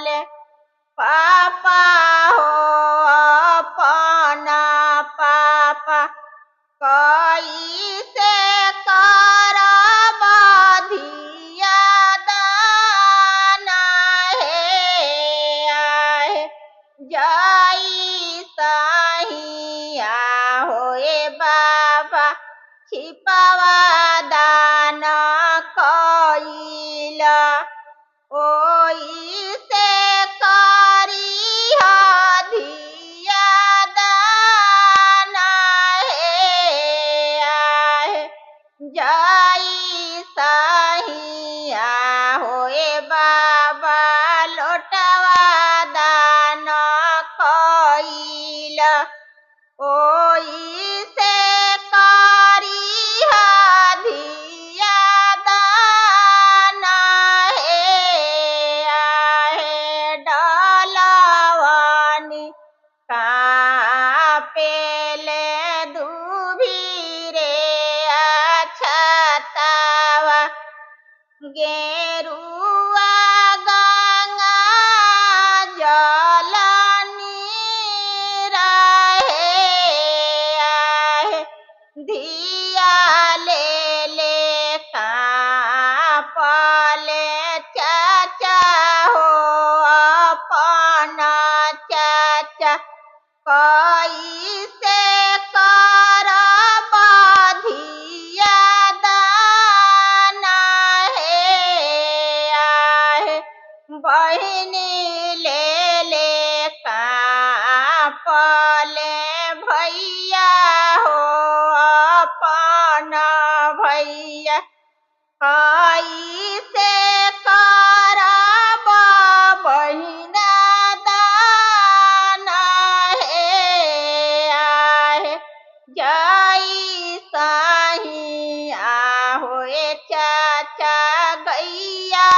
ले पापा हो अपना पापा कैसे करब धिया दाना हे आहे जई सहिया होए बाबा छिपवा दान कइल ओई से करी धिया दाना हे आहे जई सहिया होए बाबा लोटवा दान कइल ओई से करी धिया दाना हे आहे डलवानी कापेले दुभिरे छतावा गेरुआ गंगा जलनी रहे आहे धिया ले कापले चाचा हो अपना चाचा कैसे करब धिया दाना हे आहे बहिनी ले कापले भैया हो अपना भैया कैसे करब बहिना दाना हे आहे जई सहिया होए चाचा गैया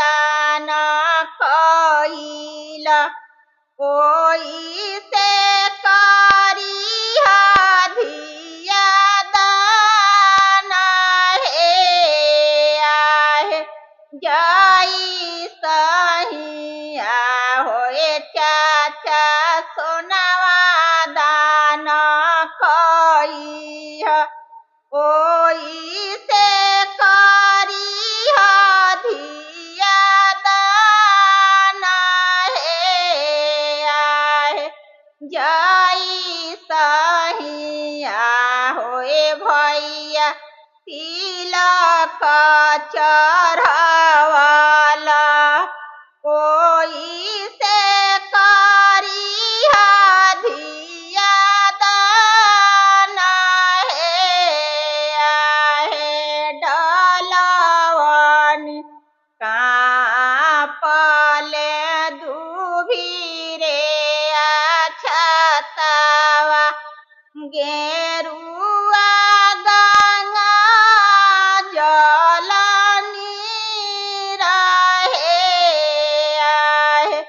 दान कइल ओई से करी धिया दाना हे आहे जई सहिया होए चाचा सोनावा दान कइह ओई से करी धिया दाना हे आहे जई सहिया होए भैया तिलक चढ़ावाला ओई से करी धिया दाना हे आहे डलवानी कापले दुभिरे छतावा गेरुआ गंगा जलनी रहे आहे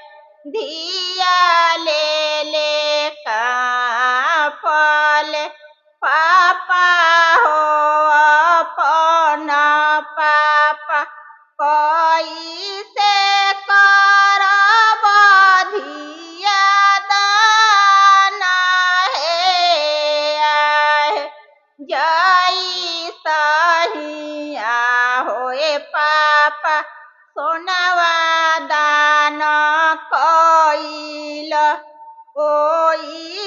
धिया ले कापले पापा हो अपना पापा कैसे करब धिया दाना हे आहे जई सहिया होए पापा सोनावा दान कइल ओई